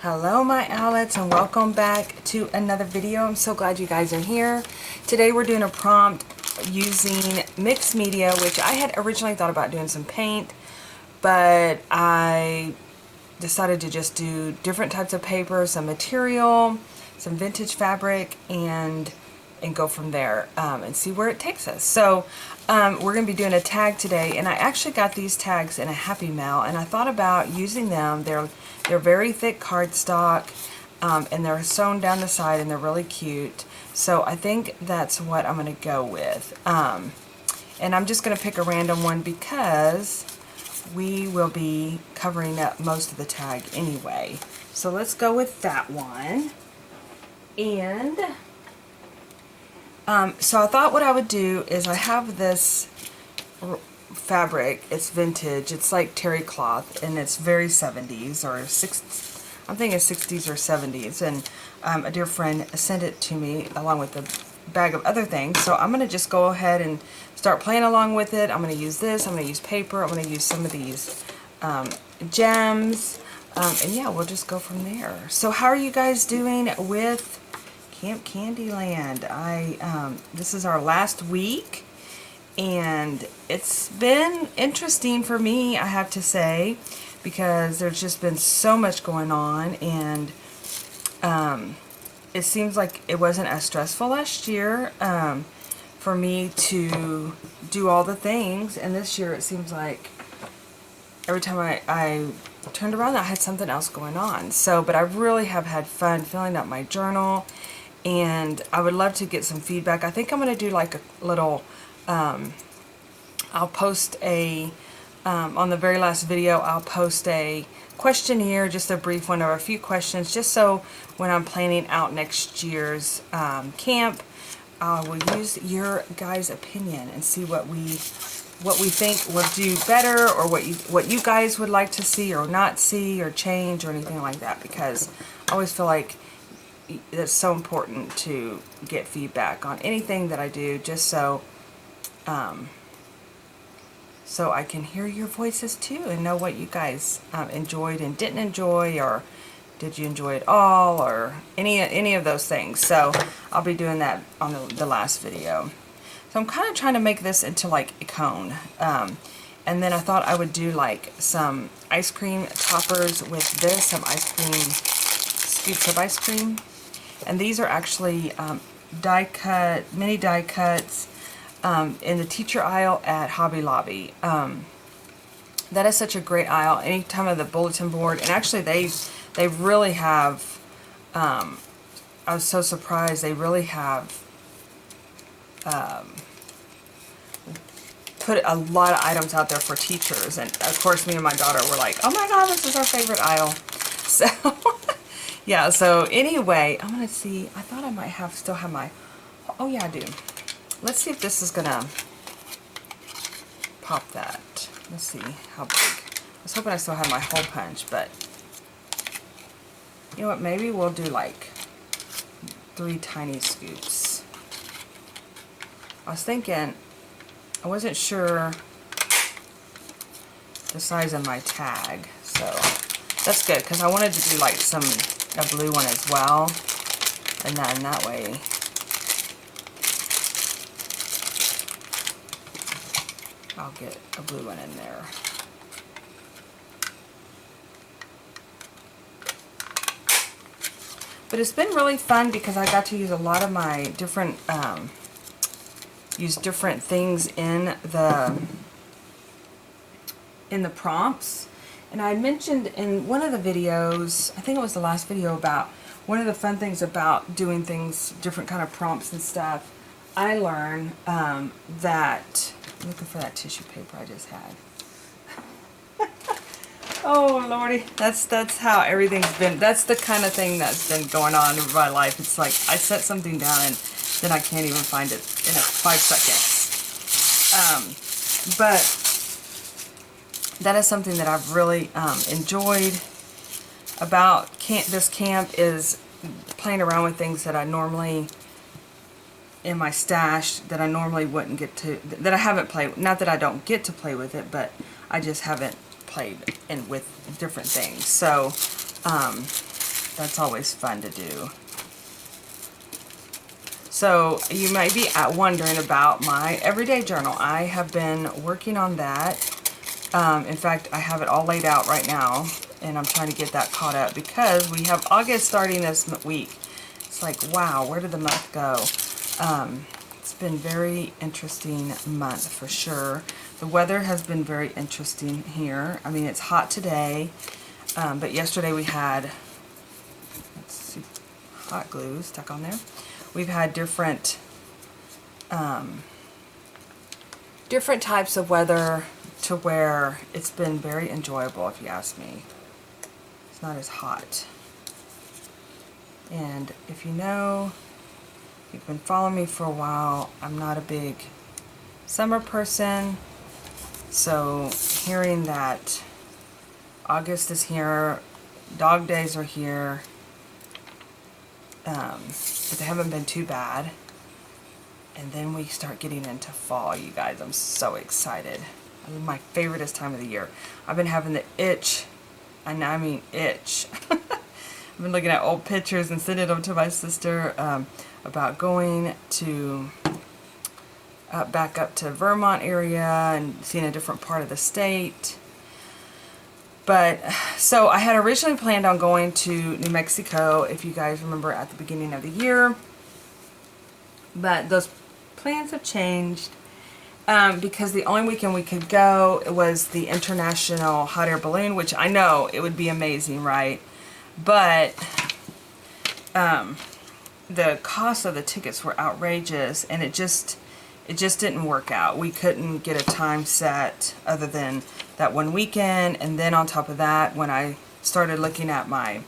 Hello my outlets, and welcome back to another video. I'm so glad you guys are here. Today we're doing a prompt using mixed media, which I had originally thought about doing some paint, but I decided to just do different types of paper, some material, some vintage fabric, and go from there and see where it takes us. So we're going to be doing a tag today, and I actually got these tags in a Happy Mail, and I thought about using them. They're very thick cardstock, and they're sewn down the side, and they're really cute. So I think that's what I'm going to go with. And I'm just going to pick a random one because we will be covering up most of the tag anyway. So let's go with that one. And so I thought what I would do is I have this fabric. It's vintage. It's like terry cloth, and it's very 70s or 60s. I'm thinking 60s or 70s. And a dear friend sent it to me along with a bag of other things. So I'm going to just go ahead and start playing along with it. I'm going to use this. I'm going to use paper. I'm going to use some of these gems. And yeah, we'll just go from there. So how are you guys doing with Camp CandyLand? This is our last week, and it's been interesting for me, I have to say, because there's just been so much going on, and it seems like it wasn't as stressful last year for me to do all the things, and this year it seems like every time I turned around I had something else going on. So, but I really have had fun filling out my journal, and I would love to get some feedback. I think I'm going to do like a little, I'll post a, on the very last video, I'll post a questionnaire, just a brief one or a few questions, just so when I'm planning out next year's camp, I will use your guys' opinion and see what we think will do better, or what you guys would like to see or not see or change or anything like that, because I always feel like it's so important to get feedback on anything that I do, just so so I can hear your voices too and know what you guys enjoyed and didn't enjoy, or did you enjoy it all, or any of those things. So I'll be doing that on the last video. So I'm kind of trying to make this into like a cone, and then I thought I would do like some ice cream toppers with this, some ice cream, scoops of ice cream. And these are actually die cut, mini die cuts in the teacher aisle at Hobby Lobby. That is such a great aisle. Any time of the bulletin board, and actually they really have. I was so surprised. They really have put a lot of items out there for teachers, and of course me and my daughter were like, "Oh my God, this is our favorite aisle." So. Yeah, so anyway, I'm going to see, I thought I might still have my, oh yeah I do. Let's see if this is going to pop that. Let's see how big. I was hoping I still have my hole punch, but you know what, maybe we'll do like 3 tiny scoops. I was thinking, I wasn't sure the size of my tag, so that's good, because I wanted to do like a blue one as well, and then that way I'll get a blue one in there. But it's been really fun because I got to use a lot of my different use different things in the prompts. And I mentioned in one of the videos, I think it was the last video, about one of the fun things about doing things, different kind of prompts and stuff. I learned that, I'm looking for that tissue paper I just had. Oh Lordy, that's how everything's been. That's the kind of thing that's been going on in my life. It's like I set something down and then I can't even find it in 5 seconds. But that is something that I've really enjoyed about this camp, is playing around with things that I normally, in my stash, that I normally wouldn't get to, that I haven't played, not that I don't get to play with it, but I just haven't played with different things. So that's always fun to do. So you might be wondering about my everyday journal. I have been working on that. In fact, I have it all laid out right now, and I'm trying to get that caught up because we have August starting this week. It's like, wow, where did the month go? It's been very interesting month for sure. The weather has been very interesting here. I mean, it's hot today, but yesterday we had, let's see, hot glue stuck on there. We've had different types of weather to where it's been very enjoyable, if you ask me. It's not as hot. And if you know, you've been following me for a while, I'm not a big summer person. So hearing that August is here, dog days are here, but they haven't been too bad. And then we start getting into fall, you guys. I'm so excited. This is my favoriteest time of the year. I've been having the itch, and I mean itch. I've been looking at old pictures and sending them to my sister about going to back up to Vermont area and seeing a different part of the state. But so I had originally planned on going to New Mexico, if you guys remember, at the beginning of the year. But those plans have changed because the only weekend we could go was the International Hot Air Balloon, which I know it would be amazing, right? But the cost of the tickets were outrageous, and it just didn't work out. We couldn't get a time set other than that one weekend, and then on top of that, when I started looking at my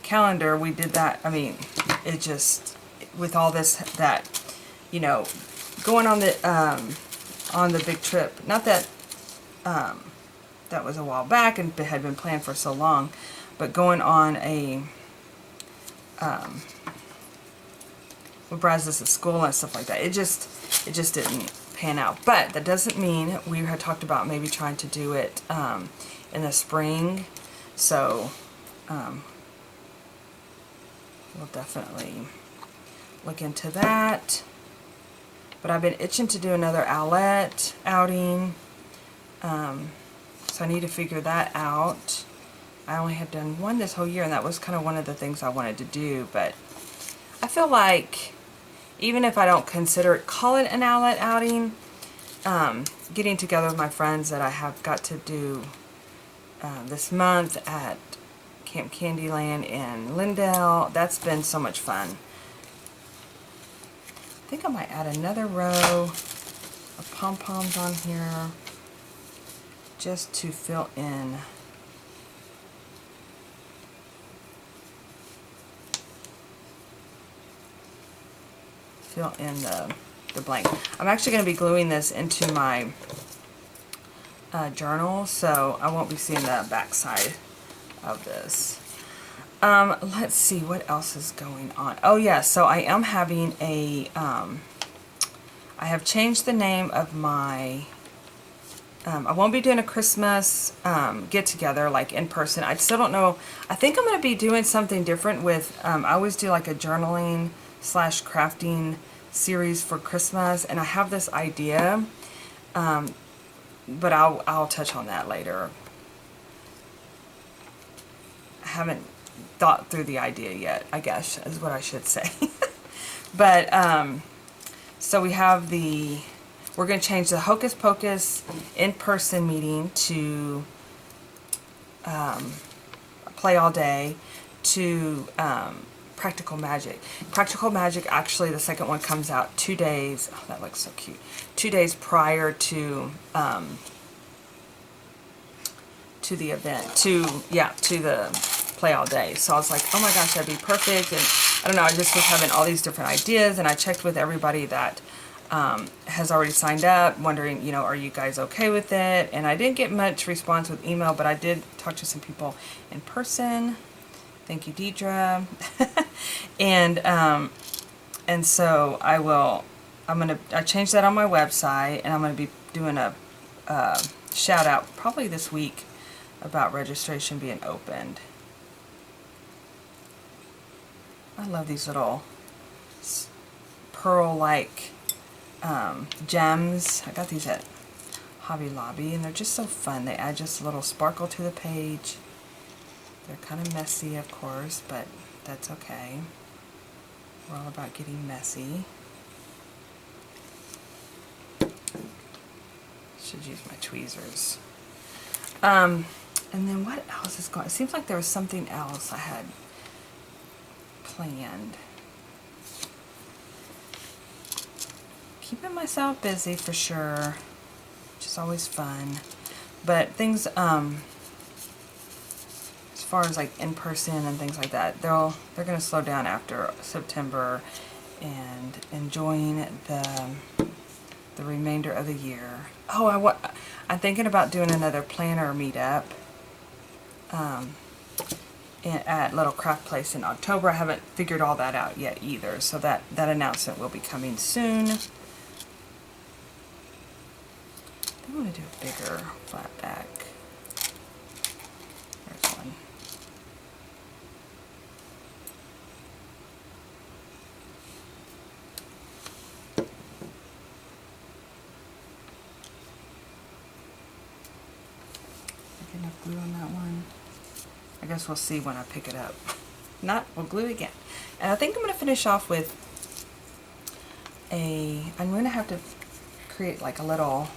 calendar, we did that. I mean, it just, with all this, that, you know, going on the big trip, not that that was a while back and it had been planned for so long, but going on a with Brazos at school and stuff like that, it just didn't pan out. But that doesn't mean, we had talked about maybe trying to do it in the spring, so we'll definitely look into that. But I've been itching to do another outlet outing, so I need to figure that out. I only had done one this whole year, and that was kind of one of the things I wanted to do, but I feel like even if I don't call it an outlet outing, getting together with my friends that I have got to do this month at Camp CandyLand in Lindale, that's been so much fun. I think I might add another row of pom-poms on here just to fill in the blank. I'm actually going to be gluing this into my journal, so I won't be seeing the back side of this. Let's see what else is going on. Oh yeah, so I am having a I have changed the name of my I won't be doing a Christmas get-together like in person. I still don't know. I think I'm going to be doing something different with I always do like a journaling / crafting series for Christmas, and I have this idea, but I'll touch on that later. I haven't thought through the idea yet, I guess is what I should say. But so we have we're going to change the Hocus Pocus in-person meeting to Play All Day to Practical Magic. Practical Magic, actually, the second one comes out 2 days. Oh, that looks so cute. 2 days prior to the event, to the Play All Day. So I was like, oh my gosh, that'd be perfect. And I don't know, I just was having all these different ideas, and I checked with everybody that has already signed up, wondering, you know, are you guys okay with it? And I didn't get much response with email, but I did talk to some people in person. Thank you, Deidre. and so I changed that on my website, and I'm gonna be doing a shout out probably this week about registration being opened. I love these little pearl-like gems. I got these at Hobby Lobby, and they're just so fun. They add just a little sparkle to the page. They're kind of messy, of course, but that's okay. We're all about getting messy. Should use my tweezers. And then what else is going? It seems like there was something else I had planned. Keeping myself busy for sure, which is always fun. But things, as far as like in person and things like that, they're going to slow down after September, and enjoying the remainder of the year. Oh, I'm thinking about doing another planner meetup at Little Craft Place in October. I haven't figured all that out yet either, so that announcement will be coming soon. I think I'm going to do a bigger flat back. There's one. Enough glue on that one. I guess we'll see when I pick it up. Not, we'll glue again. And I think I'm going to finish off with I'm going to have to create like a little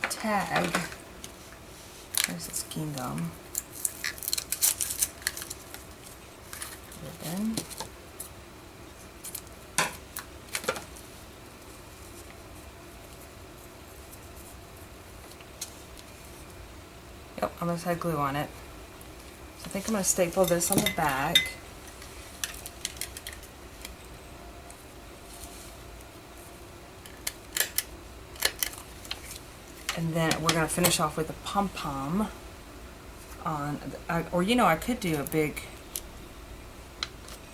tag. There's this gingham ribbon. Yep, I'm going to add glue on it. So I think I'm going to staple this on the back. And then we're going to finish off with a pom-pom on, or you know, I could do a big,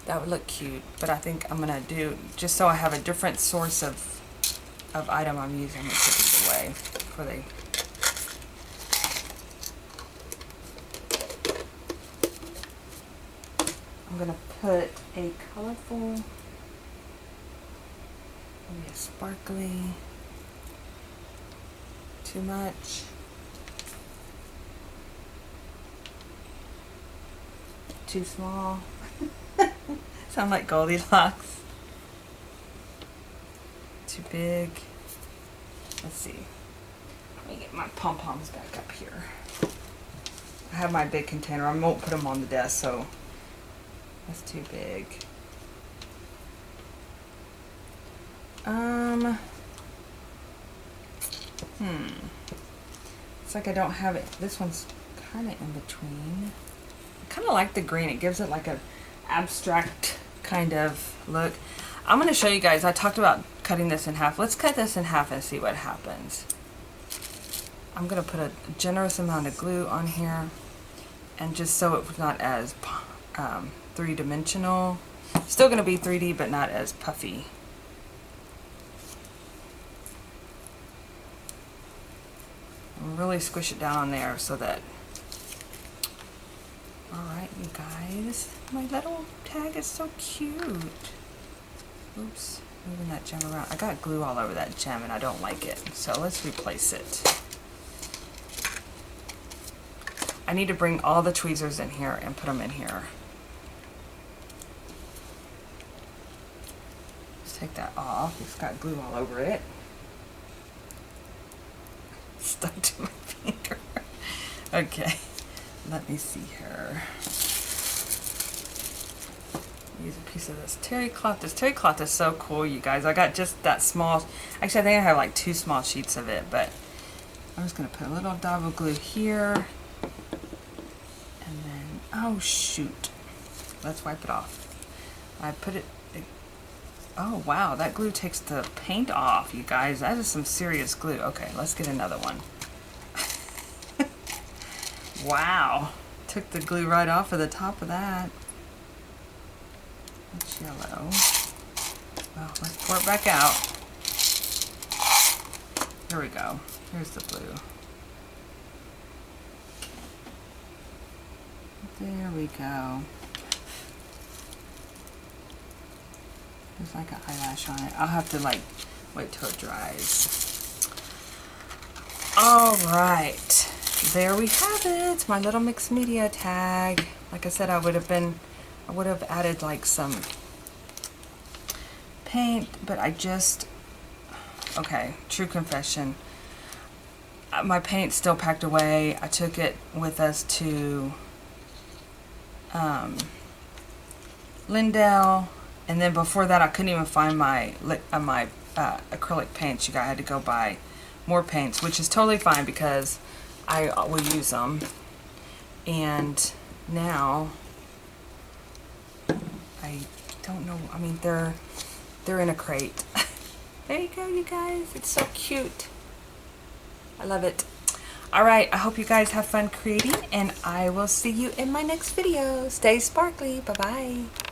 that would look cute, but I think I'm going to do, just so I have a different source of item I'm using, to put these away before they, I'm going to put a colorful, maybe a sparkly, too much, too small, sound like Goldilocks, too big. Let's see, let me get my pom-poms back up here. I have my big container. I won't put them on the desk, so that's too big. It's like I don't have it. This one's kind of in between. I kind of like the green. It gives it like an abstract kind of look. I'm going to show you guys. I talked about cutting this in half. Let's cut this in half and see what happens. I'm going to put a generous amount of glue on here, and just so it's not as three-dimensional. Still going to be 3D, but not as puffy. Really squish it down on there so that, alright you guys, my little tag is so cute. Oops, moving that gem around. I got glue all over that gem and I don't like it, so let's replace it. I need to bring all the tweezers in here and put them in here. Let's take that off. It's got glue all over it. Stuck to my finger. Okay, let me see here. Use a piece of this terry cloth. This terry cloth is so cool, you guys. I got just that small. Actually, I think I have like 2 small sheets of it, but I'm just gonna put a little dab of glue here, and then, oh shoot, let's wipe it off. I put it. Oh wow, that glue takes the paint off, you guys. That is some serious glue. Okay, let's get another one. Wow, took the glue right off of the top of that. That's yellow. Well, let's pour it back out. Here we go. Here's the blue. There we go. There's like an eyelash on it. I'll have to like wait till it dries. All right, there we have it. My little mixed media tag. Like I said, I would have added like some paint, but okay, true confession. My paint's still packed away. I took it with us to Lindell, and then before that I couldn't even find my acrylic paints. You guys, I had to go buy more paints, which is totally fine because I will use them. And now I don't know, I mean, they're in a crate. There you go, you guys. It's so cute. I love it. All right, I hope you guys have fun creating, and I will see you in my next video. Stay sparkly. Bye-bye.